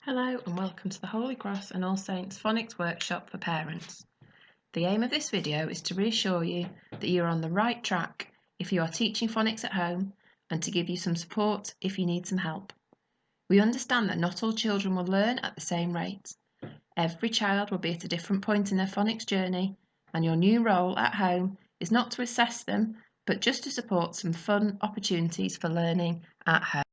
Hello and welcome to the Holy Cross and All Saints Phonics Workshop for Parents. The aim of this video is to reassure you that you are on the right track if you are teaching phonics at home and to give you some support if you need some help. We understand that not all children will learn at the same rate. Every child will be at a different point in their phonics journey, and your new role at home is not to assess them but just to support some fun opportunities for learning at home.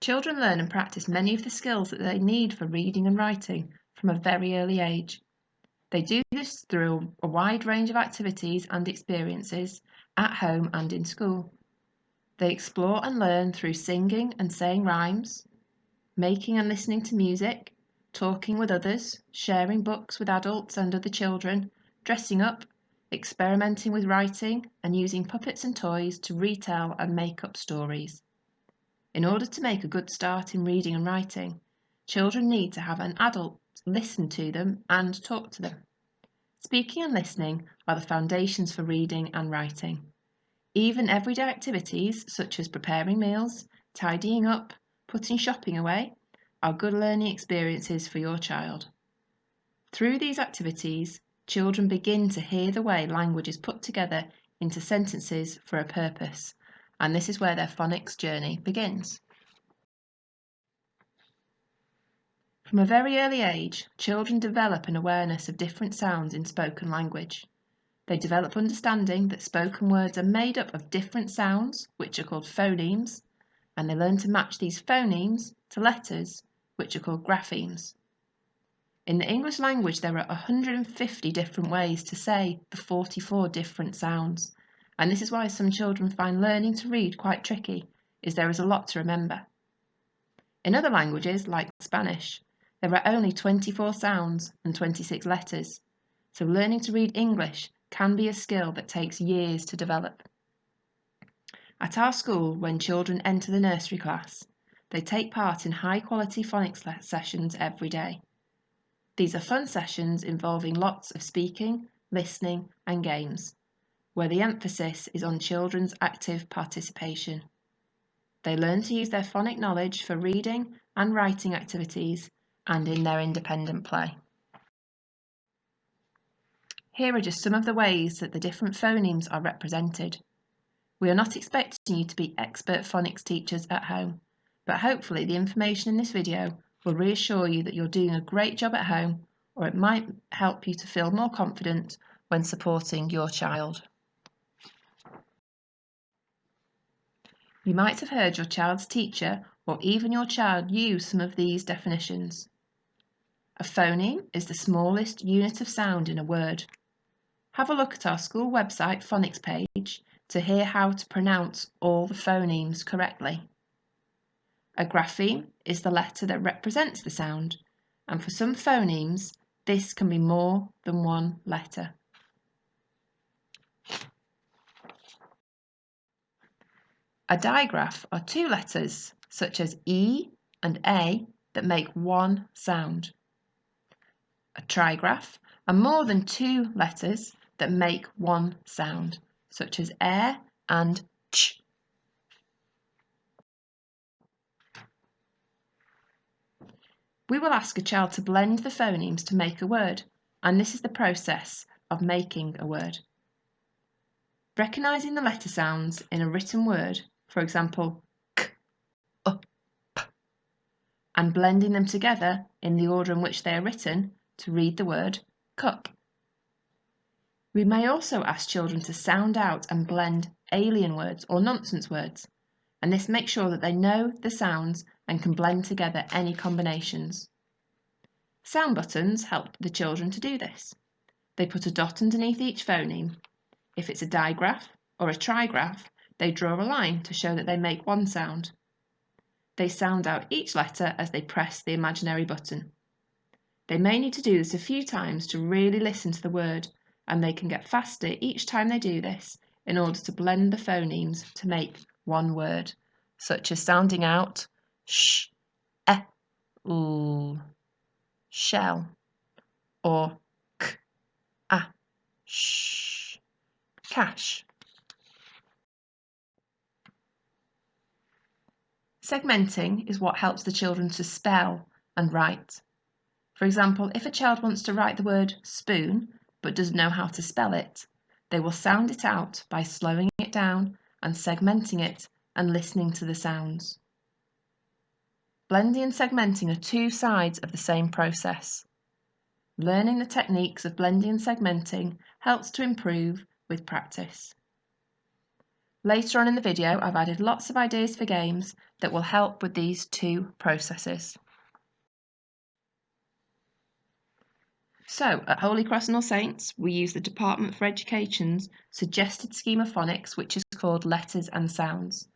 Children learn and practice many of the skills that they need for reading and writing from a very early age. They do this through a wide range of activities and experiences at home and in school. They explore and learn through singing and saying rhymes, making and listening to music, talking with others, sharing books with adults and other children, dressing up, experimenting with writing, and using puppets and toys to retell and make up stories. In order to make a good start in reading and writing, children need to have an adult listen to them and talk to them. Speaking and listening are the foundations for reading and writing. Even everyday activities such as preparing meals, tidying up, putting shopping away are good learning experiences for your child. Through these activities, children begin to hear the way language is put together into sentences for a purpose, and this is where their phonics journey begins. From a very early age, children develop an awareness of different sounds in spoken language. They develop understanding that spoken words are made up of different sounds, which are called phonemes, and they learn to match these phonemes to letters, which are called graphemes. In the English language, there are 150 different ways to say the 44 different sounds, and this is why some children find learning to read quite tricky, as there is a lot to remember. In other languages, like Spanish, there are only 24 sounds and 26 letters, so learning to read English can be a skill that takes years to develop. At our school, when children enter the nursery class, they take part in high-quality phonics sessions every day. These are fun sessions involving lots of speaking, listening and games, where the emphasis is on children's active participation. They learn to use their phonic knowledge for reading and writing activities and in their independent play. Here are just some of the ways that the different phonemes are represented. We are not expecting you to be expert phonics teachers at home, but hopefully the information in this video will reassure you that you're doing a great job at home, or it might help you to feel more confident when supporting your child. You might have heard your child's teacher or even your child use some of these definitions. A phoneme is the smallest unit of sound in a word. Have a look at our school website phonics page to hear how to pronounce all the phonemes correctly. A grapheme is the letter that represents the sound, and for some phonemes, this can be more than one letter. A digraph are two letters, such as E and A, that make one sound. A trigraph are more than two letters that make one sound, such as air and ch. We will ask a child to blend the phonemes to make a word, and this is the process of making a word. Recognising the letter sounds in a written word, for example, k, p, and blending them together in the order in which they are written to read the word cup. We may also ask children to sound out and blend alien words or nonsense words, and this makes sure that they know the sounds and can blend together any combinations. Sound buttons help the children to do this. They put a dot underneath each phoneme. If it's a digraph or a trigraph, they draw a line to show that they make one sound. They sound out each letter as they press the imaginary button. They may need to do this a few times to really listen to the word, and they can get faster each time they do this in order to blend the phonemes to make one word, such as sounding out sh, l, shell, or k, sh, cash. Segmenting is what helps the children to spell and write. For example, if a child wants to write the word spoon but doesn't know how to spell it, they will sound it out by slowing it down and segmenting it and listening to the sounds. Blending and segmenting are two sides of the same process. Learning the techniques of blending and segmenting helps to improve with practice. Later on in the video, I've added lots of ideas for games that will help with these two processes. So, at Holy Cross and All Saints, we use the Department for Education's suggested scheme of phonics, which is called Letters and Sounds,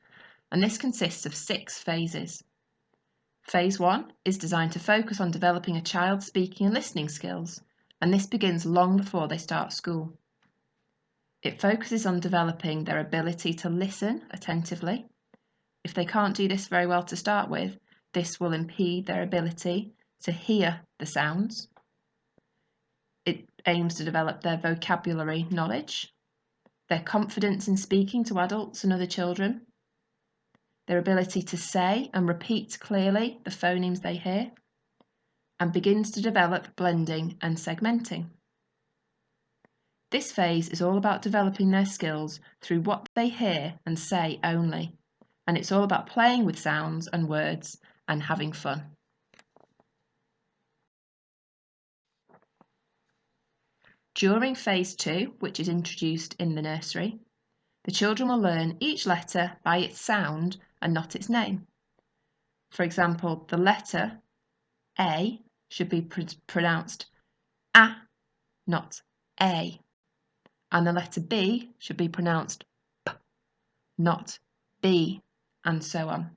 and this consists of 6 phases. Phase 1 is designed to focus on developing a child's speaking and listening skills, and this begins long before they start school. It focuses on developing their ability to listen attentively. If they can't do this very well to start with, this will impede their ability to hear the sounds. It aims to develop their vocabulary knowledge, their confidence in speaking to adults and other children, their ability to say and repeat clearly the phonemes they hear, and begins to develop blending and segmenting. This phase is all about developing their skills through what they hear and say only, and it's all about playing with sounds and words and having fun. During phase 2, which is introduced in the nursery, the children will learn each letter by its sound and not its name. For example, the letter A should be pronounced A, not A, and the letter B should be pronounced P, not B, and so on.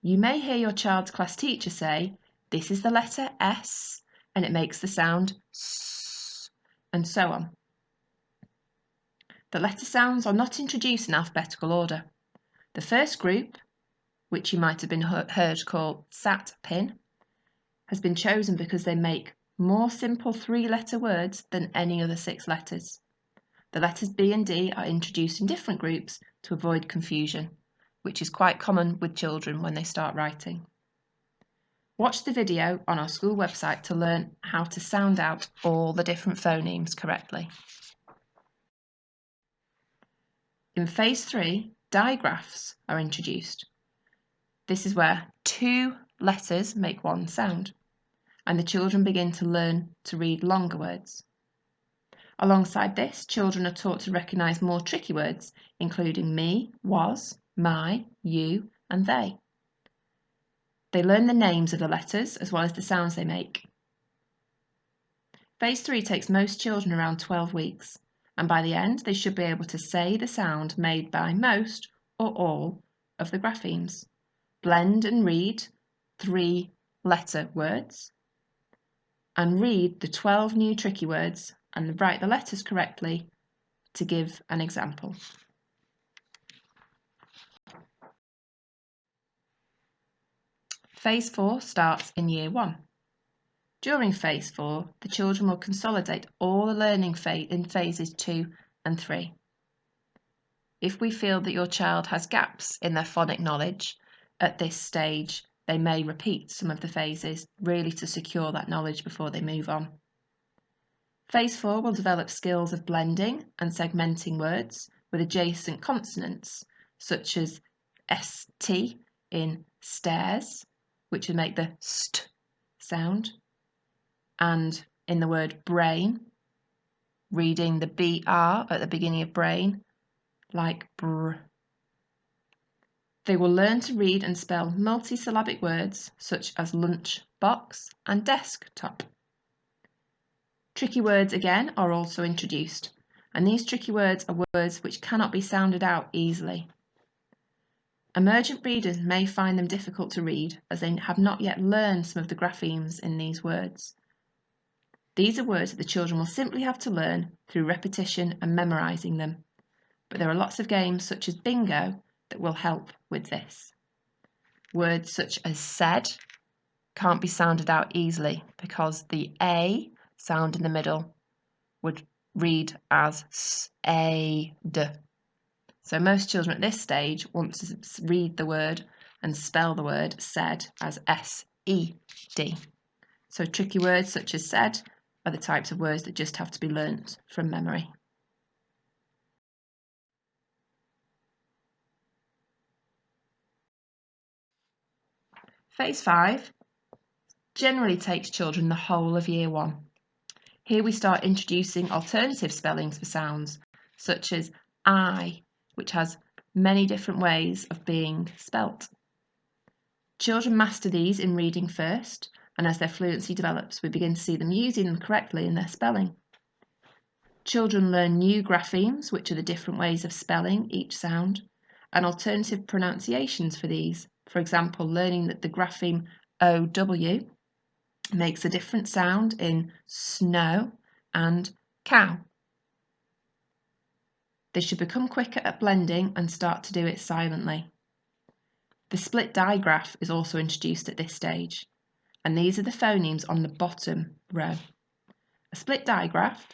You may hear your child's class teacher say, "This is the letter S," and it makes the sound S, and so on. The letter sounds are not introduced in alphabetical order. The first group, which you might have been heard called sat pin, has been chosen because they make more simple 3-letter words than any other 6 letters. The letters B and D are introduced in different groups to avoid confusion, which is quite common with children when they start writing. Watch the video on our school website to learn how to sound out all the different phonemes correctly. In phase 3, digraphs are introduced. This is where 2 letters make one sound, and the children begin to learn to read longer words. Alongside this, children are taught to recognise more tricky words, including me, was, my, you, and they. They learn the names of the letters as well as the sounds they make. Phase 3 takes most children around 12 weeks, and by the end they should be able to say the sound made by most or all of the graphemes, blend and read 3-letter words, and read the 12 new tricky words and write the letters correctly to give an example. Phase 4 starts in Year 1. During Phase 4, the children will consolidate all the learning in Phases 2 and 3. If we feel that your child has gaps in their phonic knowledge at this stage, they may repeat some of the phases, really to secure that knowledge before they move on. Phase 4 will develop skills of blending and segmenting words with adjacent consonants, such as ST in stairs, which would make the st sound, and in the word brain, reading the BR at the beginning of brain, like br. They will learn to read and spell multisyllabic words such as lunch box and desktop. Tricky words again are also introduced, and these tricky words are words which cannot be sounded out easily. Emergent readers may find them difficult to read as they have not yet learned some of the graphemes in these words. These are words that the children will simply have to learn through repetition and memorising them, but there are lots of games such as bingo that will help with this. Words such as said can't be sounded out easily because the A sound in the middle would read as s-a-d. So most children at this stage want to read the word and spell the word said as S-E-D. So tricky words such as said are the types of words that just have to be learnt from memory. Phase 5 generally takes children the whole of Year 1. Here we start introducing alternative spellings for sounds, such as I, which has many different ways of being spelt. Children master these in reading first, and as their fluency develops, we begin to see them using them correctly in their spelling. Children learn new graphemes, which are the different ways of spelling each sound, and alternative pronunciations for these. For example, learning that the grapheme OW makes a different sound in snow and cow. They should become quicker at blending and start to do it silently. The split digraph is also introduced at this stage, and these are the phonemes on the bottom row. A split digraph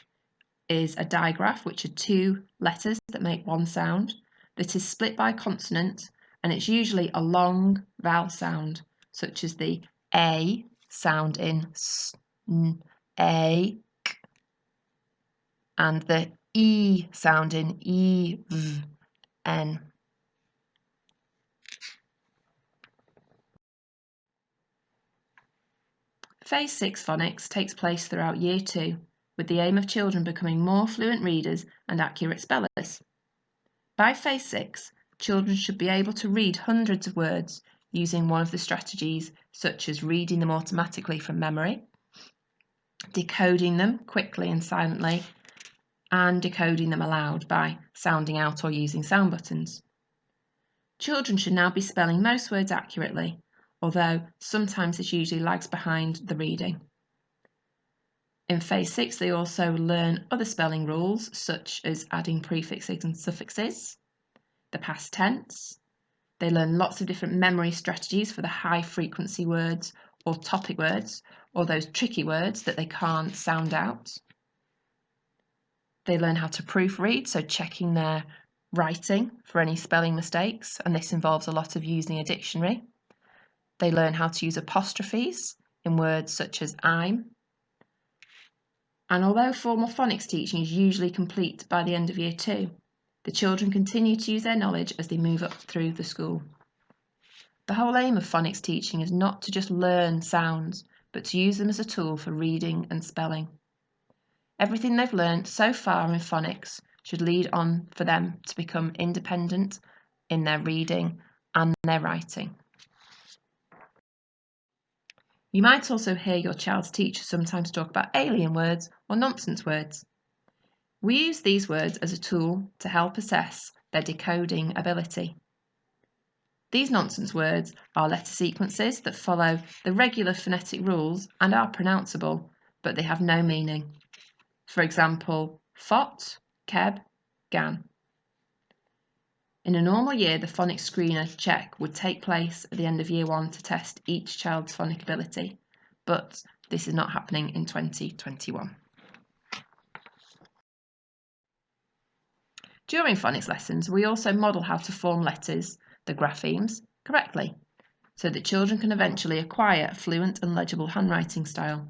is a digraph which are two letters that make one sound that is split by consonant, and it's usually a long vowel sound, such as the A sound in S, N, A, K, and the E sound in E, V, N. Phase 6 phonics takes place throughout Year 2, with the aim of children becoming more fluent readers and accurate spellers. By Phase 6, children should be able to read hundreds of words using one of the strategies such as reading them automatically from memory, decoding them quickly and silently, and decoding them aloud by sounding out or using sound buttons. Children should now be spelling most words accurately, although sometimes this usually lags behind the reading. In Phase 6, they also learn other spelling rules such as adding prefixes and suffixes, the past tense. They learn lots of different memory strategies for the high frequency words or topic words, or those tricky words that they can't sound out. They learn how to proofread, so checking their writing for any spelling mistakes, and this involves a lot of using a dictionary. They learn how to use apostrophes in words such as I'm. And although formal phonics teaching is usually complete by the end of Year 2, the children continue to use their knowledge as they move up through the school. The whole aim of phonics teaching is not to just learn sounds, but to use them as a tool for reading and spelling. Everything they've learned so far in phonics should lead on for them to become independent in their reading and their writing. You might also hear your child's teacher sometimes talk about alien words or nonsense words. We use these words as a tool to help assess their decoding ability. These nonsense words are letter sequences that follow the regular phonetic rules and are pronounceable, but they have no meaning. For example, fot, keb, gan. In a normal year, the phonics screener check would take place at the end of Year 1 to test each child's phonic ability, but this is not happening in 2021. During phonics lessons, we also model how to form letters, the graphemes, correctly, so that children can eventually acquire a fluent and legible handwriting style.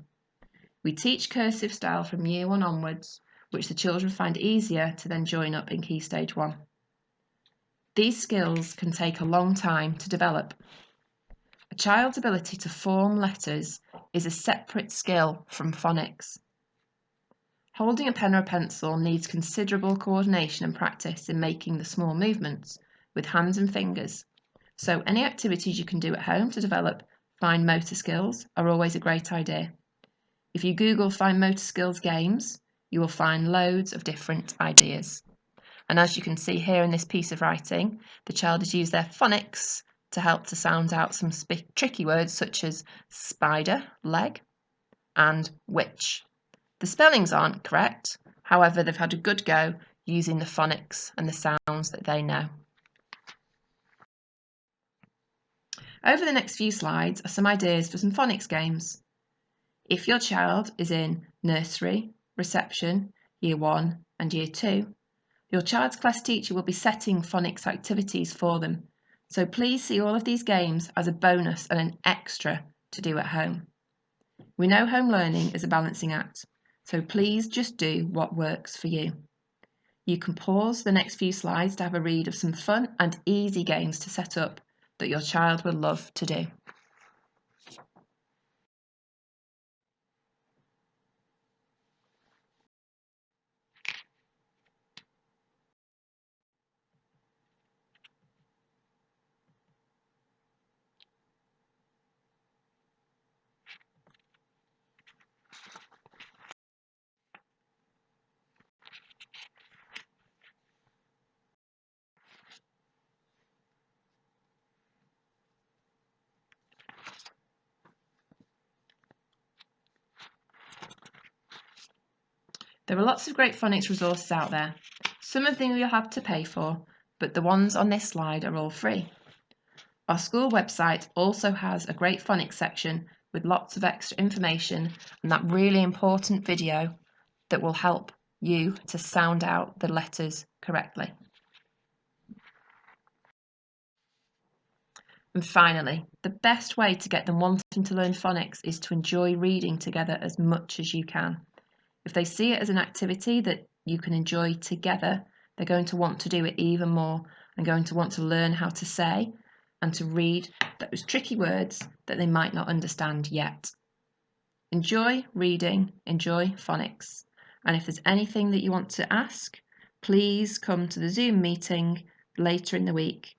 We teach cursive style from Year 1 onwards, which the children find easier to then join up in Key Stage 1. These skills can take a long time to develop. A child's ability to form letters is a separate skill from phonics. Holding a pen or a pencil needs considerable coordination and practice in making the small movements with hands and fingers, so any activities you can do at home to develop fine motor skills are always a great idea. If you Google fine motor skills games, you will find loads of different ideas. And as you can see here in this piece of writing, the child has used their phonics to help to sound out some tricky words such as spider, leg, and witch. The spellings aren't correct, however they've had a good go using the phonics and the sounds that they know. Over the next few slides are some ideas for some phonics games. If your child is in nursery, reception, Year 1 and Year 2, your child's class teacher will be setting phonics activities for them, So please see all of these games as a bonus and an extra to do at home. We know home learning is a balancing act, so please just do what works for you. You can pause the next few slides to have a read of some fun and easy games to set up that your child will love to do. There are lots of great phonics resources out there. Some of them you'll have to pay for, but the ones on this slide are all free. Our school website also has a great phonics section with lots of extra information and that really important video that will help you to sound out the letters correctly. And finally, the best way to get them wanting to learn phonics is to enjoy reading together as much as you can. If they see it as an activity that you can enjoy together, they're going to want to do it even more and going to want to learn how to say and to read those tricky words that they might not understand yet. Enjoy reading, enjoy phonics. And if there's anything that you want to ask, please come to the Zoom meeting later in the week